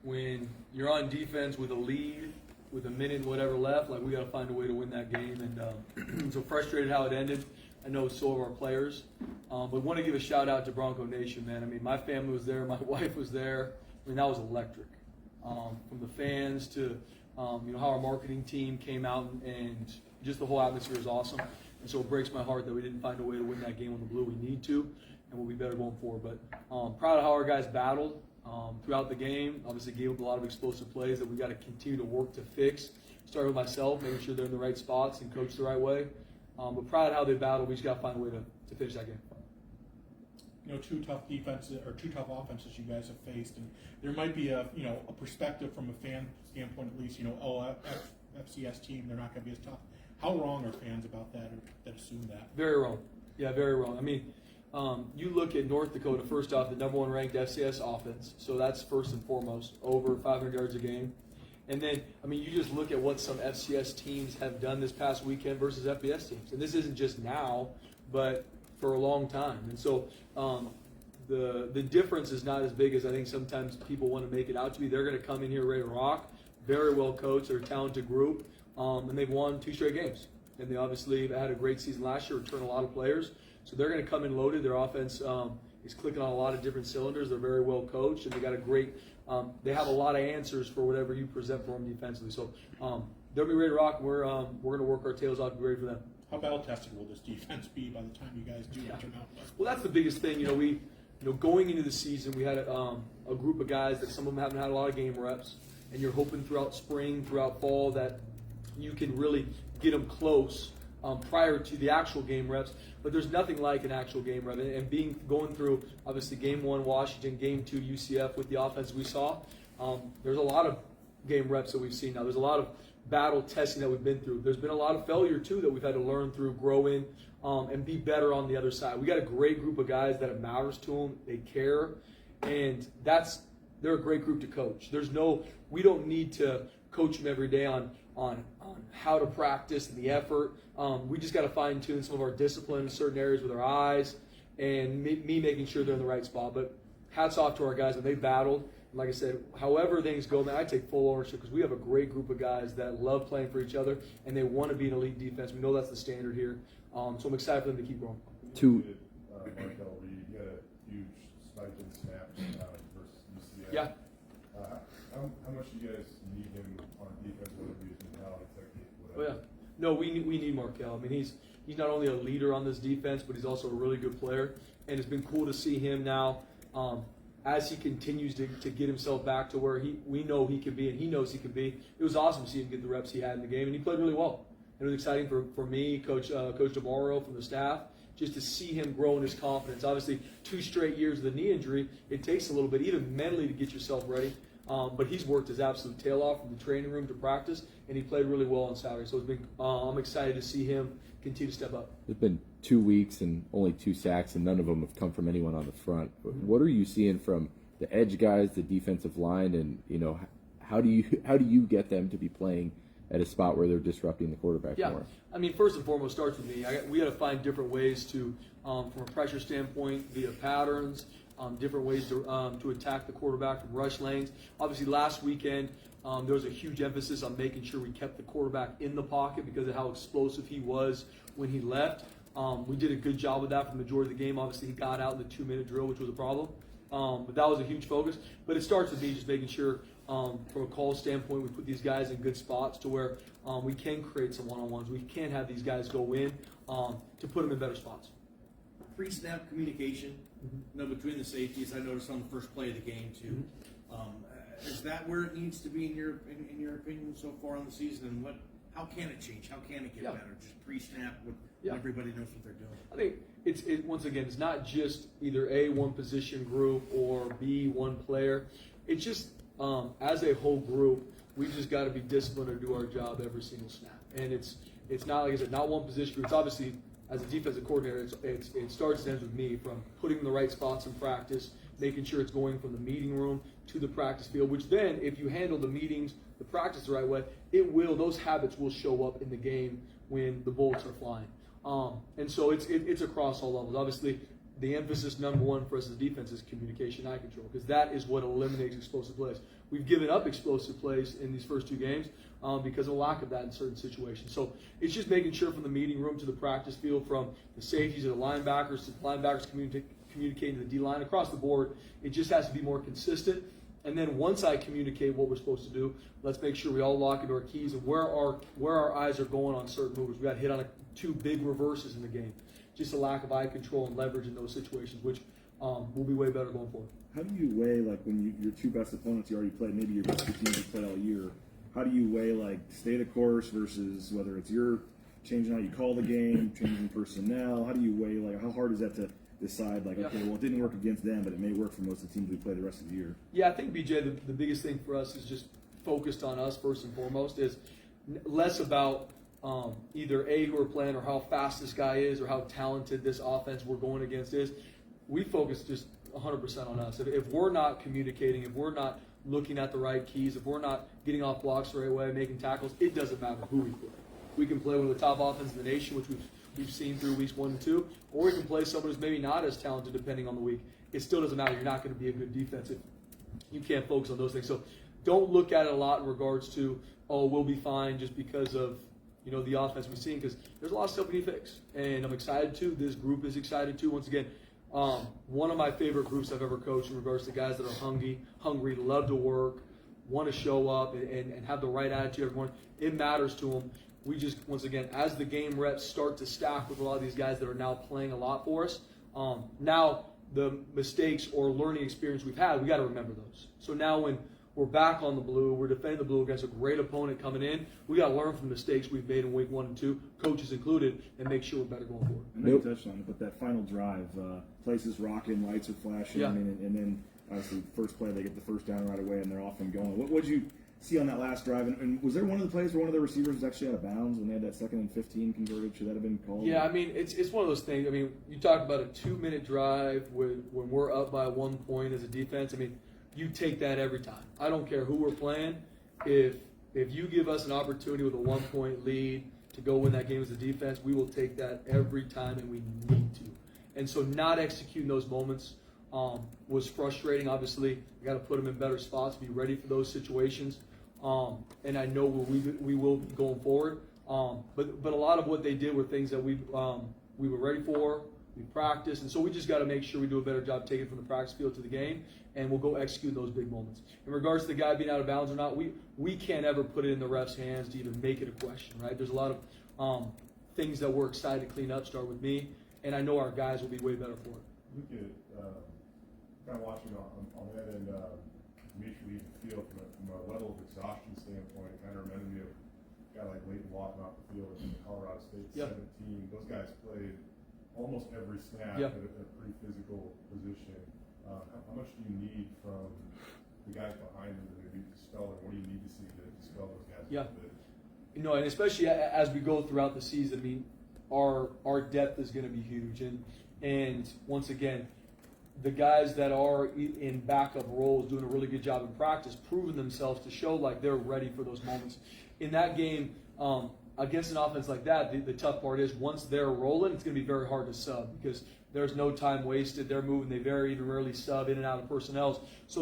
when you're on defense with a lead, with a minute and whatever left, like we got to find a way to win that game. And so frustrated how it ended. I know so are our players. But want to give a shout out to Bronco Nation, man. I mean, my family was there, my wife was there. I mean, that was electric. From the fans to how our marketing team came out and just the whole atmosphere is awesome. And so it breaks my heart that we didn't find a way to win that game on the blue. We need to, and we'll be better going forward. But proud of how our guys battled throughout the game. Obviously gave up a lot of explosive plays that we got to continue to work to fix. Started with myself, making sure they're in the right spots and coach the right way. But proud of how they battled. We just got to find a way to finish that game. Two tough defenses or two tough offenses you guys have faced, and there might be a perspective from a fan standpoint at least. FCS team, they're not going to be as tough. How wrong are fans about that, or that assume that? Very wrong. Yeah, very wrong. I mean, you look at North Dakota, first off, the number 1 ranked FCS offense, so that's first and foremost, over 500 yards a game. And then, I mean, you just look at what some FCS teams have done this past weekend versus FBS teams. And this isn't just now, but for a long time. And so the difference is not as big as I think sometimes people want to make it out to be. They're going to come in here ready to rock, very well coached, they're a talented group, and they've won 2 straight games. And they obviously had a great season last year, returned a lot of players. So they're going to come in loaded. Their offense is clicking on a lot of different cylinders. They're very well coached, and they got a great they have a lot of answers for whatever you present for them defensively. So they'll be ready to rock. We're going to work our tails off to be ready for them. How battle tested will this defense be by the time you guys do turn out? Well, that's the biggest thing. We going into the season, we had a group of guys that some of them haven't had a lot of game reps, and you're hoping throughout spring, throughout fall that you can really get them close prior to the actual game reps. But there's nothing like an actual game rep. And going through, obviously, Game 1 Washington, Game 2 UCF with the offense we saw, there's a lot of game reps that we've seen now. There's a lot of battle testing that we've been through. There's been a lot of failure, too, that we've had to learn through, grow in, and be better on the other side. We got a great group of guys that it matters to them. They care, and they're a great group to coach. We don't need to coach them every day on how to practice and the effort. We just got to fine tune some of our discipline in certain areas with our eyes, and me making sure they're in the right spot. But hats off to our guys when they battled. Like I said, however things go, man, I take full ownership because we have a great group of guys that love playing for each other and they want to be an elite defense. We know that's the standard here, so I'm excited for them to keep growing. Markel, you had a huge spike in snaps versus UCF. Yeah. How much do you guys need him on defense, whether it be his mentality, technique, Oh whatever? yeah. No, we need Markel. I mean, he's not only a leader on this defense, but he's also a really good player, and it's been cool to see him now. As he continues to get himself back to where we know he can be and he knows he can be. It was awesome to see him get the reps he had in the game, and he played really well. It was exciting for me, Coach DeMauro, from the staff, just to see him grow in his confidence. Obviously, 2 straight years of the knee injury, it takes a little bit, even mentally, to get yourself ready. But he's worked his absolute tail off from the training room to practice, and he played really well on Saturday. So I'm excited to see him continue to step up. It's been 2 weeks and only 2 sacks, and none of them have come from anyone on the front. But what are you seeing from the edge guys, the defensive line, and how do you get them to be playing at a spot where they're disrupting the quarterback more? I mean, first and foremost, starts with me. We got to find different ways to, from a pressure standpoint, via patterns, different ways to attack the quarterback from rush lanes. Obviously, last weekend, there was a huge emphasis on making sure we kept the quarterback in the pocket because of how explosive he was when he left. We did a good job with that for the majority of the game. Obviously, he got out in the 2-minute drill, which was a problem. But that was a huge focus. But it starts with me just making sure, from a call standpoint, we put these guys in good spots to where we can create some one-on-ones. We can have these guys go in to put them in better spots. Pre-snap communication, between the safeties. I noticed on the first play of the game too. Is that where it needs to be in your opinion so far in the season? And how can it change? How can it get better? Just pre-snap, everybody knows what they're doing. I think it's once again, it's not just either A, one position group, or B, one player. It's just as a whole group, we've just got to be disciplined to do our job every single snap. And it's not, like I said, not one position group. It's obviously, as a defensive coordinator, it starts and ends with me, from putting in the right spots in practice, making sure it's going from the meeting room to the practice field, which then, if you handle the meetings, the practice the right way, those habits will show up in the game when the bullets are flying. And so it's across all levels. Obviously, the emphasis number one for us as defense is communication, eye control, because that is what eliminates explosive plays. we've given up explosive plays in these first two games because of lack of that in certain situations. So it's just making sure from the meeting room to the practice field, from the safeties to the linebackers communicating to the D-line across the board, it just has to be more consistent. And then once I communicate what we're supposed to do, let's make sure we all lock into our keys and where our eyes are going on certain movers. We got hit on two big reverses in the game. Just a lack of eye control and leverage in those situations, which will be way better going forward. How do you weigh, like, when your two best opponents you already played, maybe your best two teams you played all year, how do you weigh, like, stay the course versus whether it's you're changing how you call the game, changing personnel? How do you weigh, like, how hard is that to decide, like, okay, well, it didn't work against them, but it may work for most of the teams we play the rest of the year? Yeah, I think, BJ, the biggest thing for us is just focused on us first and foremost, is less about either A, who we're playing, or how fast this guy is, or how talented this offense we're going against is. We focus just 100% on us. If we're not communicating, if we're not looking at the right keys, if we're not getting off blocks the right way, making tackles, it doesn't matter who we play. We can play one of the top offenses in the nation, which we've seen through weeks 1 and 2, or we can play someone who's maybe not as talented depending on the week. It still doesn't matter. You're not going to be a good defense if you can't focus on those things. So don't look at it a lot in regards to, oh, we'll be fine just because of the offense we've seen, because there's a lot of stuff we need to fix. And I'm excited too. This group is excited too. Once again, one of my favorite groups I've ever coached in regards to guys that are hungry, love to work, want to show up, and have the right attitude every morning. It matters to them. We just, once again, as the game reps start to stack with a lot of these guys that are now playing a lot for us, now the mistakes or learning experience we've had, we got to remember those. So now when we're back on the blue, we're defending the blue against a great opponent coming in, we got to learn from the mistakes we've made in week 1 and 2, coaches included, and make sure we're better going forward. I know you touched on it, but that final drive, places rocking, lights are flashing, Yeah. and then obviously first play they get the first down right away and they're off and going. What did you see on that last drive? And was there one of the plays where one of the receivers was actually out of bounds when they had that 2nd and 15 converted? Should that have been called? Yeah, I mean, it's one of those things. I mean, you talk about a 2-minute drive when we're up by 1 point as a defense. I mean, you take that every time. I don't care who we're playing. If you give us an opportunity with a 1-point lead to go win that game as a defense, we will take that every time, and we need to. And so not executing those moments was frustrating. Obviously, we got to put them in better spots, be ready for those situations. And I know we will be going forward. But a lot of what they did were things that we were ready for. We practiced, and so we just got to make sure we do a better job taking it from the practice field to the game, and we'll go execute those big moments. In regards to the guy being out of bounds or not, we can't ever put it in the ref's hands to even make it a question, right? There's a lot of things that we're excited to clean up, start with me, and I know our guys will be way better for it. Look at kind of watching on that end, Dimitri leave the field from a level of exhaustion standpoint. It kind of reminded me of a guy like Leighton walking off the field in Colorado State 17. Those guys played almost every snap at a pretty physical position. How much do you need from the guys behind them to maybe dispel, and what do you need to see to dispel those guys a little bit? And especially as we go throughout the season, I mean, our depth is going to be huge, and once again, the guys that are in backup roles doing a really good job in practice, proving themselves to show like they're ready for those moments. In that game, against an offense like that, the tough part is once they're rolling, it's going to be very hard to sub because there's no time wasted. They're moving. They very even rarely sub in and out of personnel. So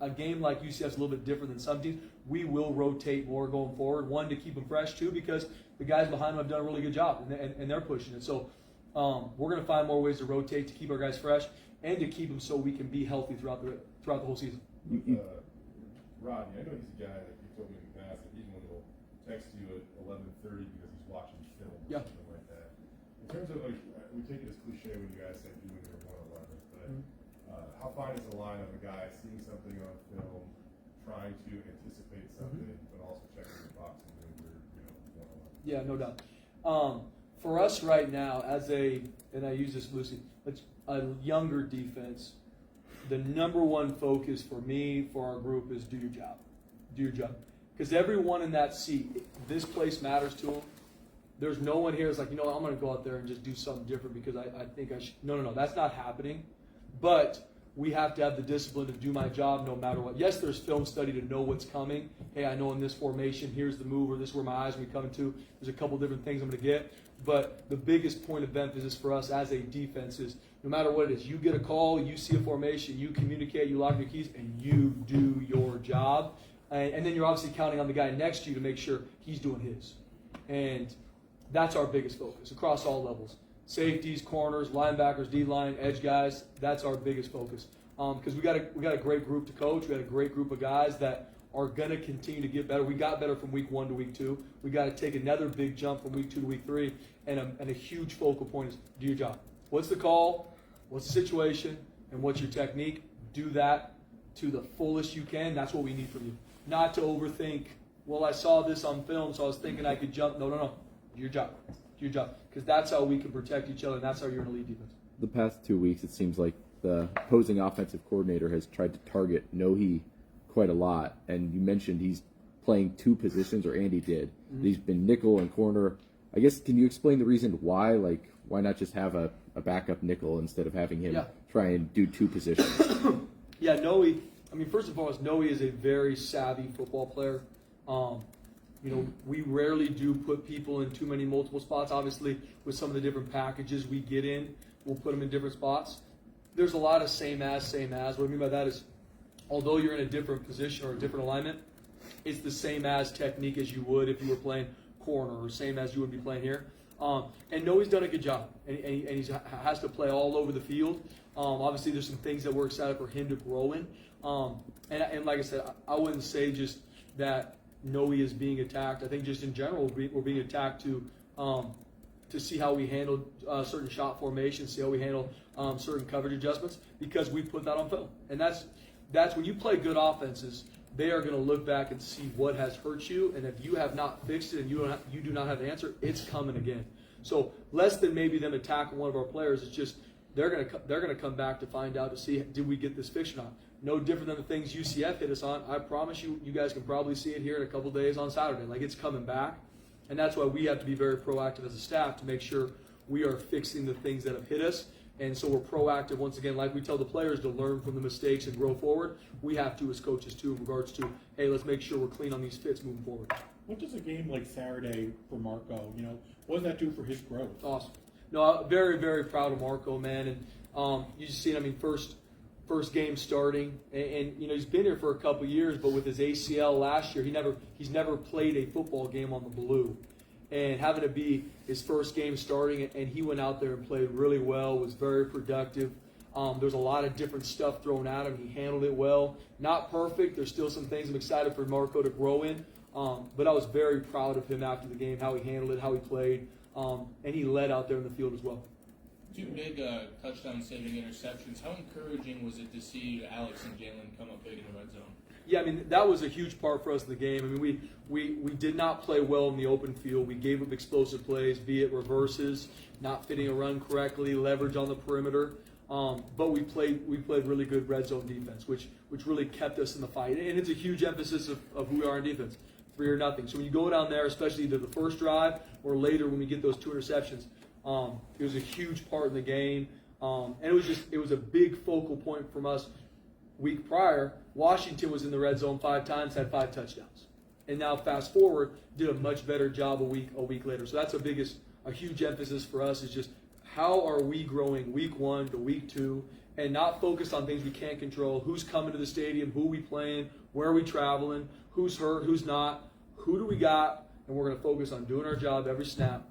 a game like UCF is a little bit different than some teams. We will rotate more going forward. One, to keep them fresh. Two, because the guys behind them have done a really good job and they're pushing it. So we're going to find more ways to rotate to keep our guys fresh and to keep them so we can be healthy throughout the whole season. Rodney, I know he's a guy that you told me in the past that even when he'll text you at 11:30 because he's watching film or something like that. In terms of, like, we take it as cliche when you guys say doing your 111, but how fine is the line of a guy seeing something on film, trying to anticipate something, but also checking the box and doing your 111? Yeah, no doubt. For us right now, and I use this loosely, a younger defense, the number one focus for me, for our group, is do your job. Do your job. Because everyone in that seat, this place matters to them. There's no one here that's like, I'm going to go out there and just do something different because I think I should. No, that's not happening. But we have to have the discipline to do my job no matter what. Yes, there's film study to know what's coming. Hey, I know in this formation, here's the move, or this is where my eyes will be coming to. There's a couple different things I'm going to get. But the biggest point of emphasis for us as a defense is no matter what it is, you get a call, you see a formation, you communicate, you lock your keys, and you do your job. And then you're obviously counting on the guy next to you to make sure he's doing his. And that's our biggest focus across all levels. Safeties, corners, linebackers, D-line, edge guys, that's our biggest focus. Because we got a great group to coach. We got a great group of guys that are going to continue to get better. We got better from week 1 to week 2. We got to take another big jump from week 2 to week 3. And a huge focal point is do your job. What's the call? What's the situation? And what's your technique? Do that to the fullest you can. That's what we need from you. Not to overthink, well, I saw this on film, so I was thinking I could jump. No. Do your job. Do your job. Because that's how we can protect each other, and that's how you're an elite defense. The past 2 weeks, it seems like the opposing offensive coordinator has tried to target Nohe quite a lot. And you mentioned he's playing 2 positions, or Andy did. Mm-hmm. He's been nickel and corner. I guess, can you explain the reason why? Like, why not just have a backup nickel instead of having him try and do 2 positions? Yeah, Nohe, I mean, first and foremost, Nohe is a very savvy football player. We rarely do put people in too many multiple spots. Obviously, with some of the different packages we get in, we'll put them in different spots. There's a lot of same as. What I mean by that is, although you're in a different position or a different alignment, it's the same as technique as you would if you were playing corner, or same as you would be playing here. And Nohe's done a good job, and he has to play all over the field. Obviously, there's some things that we're excited for him to grow in. And like I said, I wouldn't say just that Nohe is being attacked. I think just in general, we're being attacked to see how we handle certain shot formations, see how we handle certain coverage adjustments, because we put that on film. And that's when you play good offenses, they are going to look back and see what has hurt you, and if you have not fixed it and you do not have the answer, it's coming again. So less than maybe them attacking one of our players, it's just they're going to come back to find out to see, did we get this fixed or not? No different than the things UCF hit us on. I promise you guys can probably see it here in a couple days on Saturday. Like, it's coming back, and that's why we have to be very proactive as a staff to make sure we are fixing the things that have hit us. And so we're proactive, once again, like we tell the players to learn from the mistakes and grow forward. We have to as coaches, too, in regards to, hey, let's make sure we're clean on these fits moving forward. What does a game like Saturday for Marco, what does that do for his growth? Awesome. No, I'm very, very proud of Marco, man. And you just see, first game starting, and he's been here for a couple years, but with his ACL last year, he's never played a football game on the blue. And having to be his first game starting, and he went out there and played really well, was very productive. There's a lot of different stuff thrown at him. He handled it well. Not perfect. There's still some things I'm excited for Marco to grow in. But I was very proud of him after the game, how he handled it, how he played, and he led out there in the field as well. 2 big touchdown-saving interceptions. How encouraging was it to see Alex and Jalen come up big in the red zone? Yeah, that was a huge part for us in the game. We did not play well in the open field. We gave up explosive plays, be it reverses, not fitting a run correctly, leverage on the perimeter. But we played really good red zone defense, which really kept us in the fight. And it's a huge emphasis of who we are in defense, 3-0. So when you go down there, especially either the first drive or later when we get those 2 interceptions, it was a huge part in the game. And it was a big focal point from us. Week prior, Washington was in the red zone 5 times, had 5 touchdowns. And now fast forward, did a much better job a week later. So that's a huge emphasis for us, is just how are we growing week 1 to week 2 and not focus on things we can't control. Who's coming to the stadium, who are we playing, where are we traveling, who's hurt, who's not, who do we got, and we're going to focus on doing our job every snap.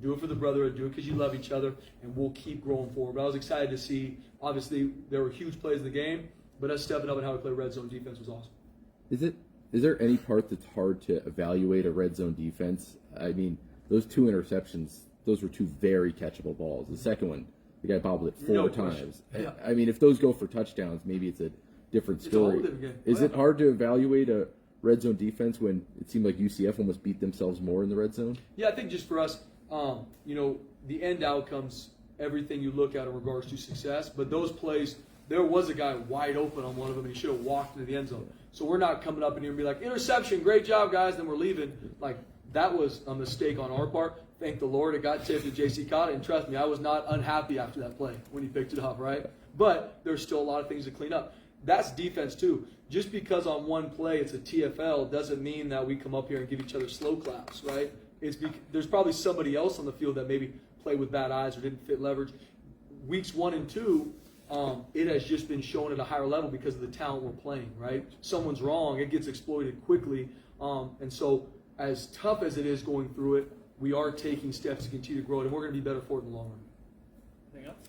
Do it for the brotherhood, do it because you love each other, and we'll keep growing forward. But I was excited to see, obviously, there were huge plays in the game, but us stepping up and how we play red zone defense was awesome. Is there any part that's hard to evaluate a red zone defense? I mean, those 2 interceptions, those were 2 very catchable balls. The second one, the guy bobbled it 4 times. Yeah. I mean, if those go for touchdowns, maybe it's a different story. It's a whole different game. Is it hard to evaluate a red zone defense when it seemed like UCF almost beat themselves more in the red zone? Yeah, I think just for us, the end outcomes, everything you look at in regards to success, but those plays, there was a guy wide open on one of them, and he should have walked into the end zone. So we're not coming up in here and be like, interception, great job, guys, then we're leaving. Like, that was a mistake on our part. Thank the Lord it got tipped to J.C. Cotta, and trust me, I was not unhappy after that play when he picked it up, right? But there's still a lot of things to clean up. That's defense too. Just because on one play it's a TFL doesn't mean that we come up here and give each other slow claps, right? There's probably somebody else on the field that maybe played with bad eyes or didn't fit leverage. Weeks 1 and 2, it has just been shown at a higher level because of the talent we're playing, right? Someone's wrong, it gets exploited quickly. And so as tough as it is going through it, we are taking steps to continue to grow it, and we're going to be better for it in the long run. Anything else?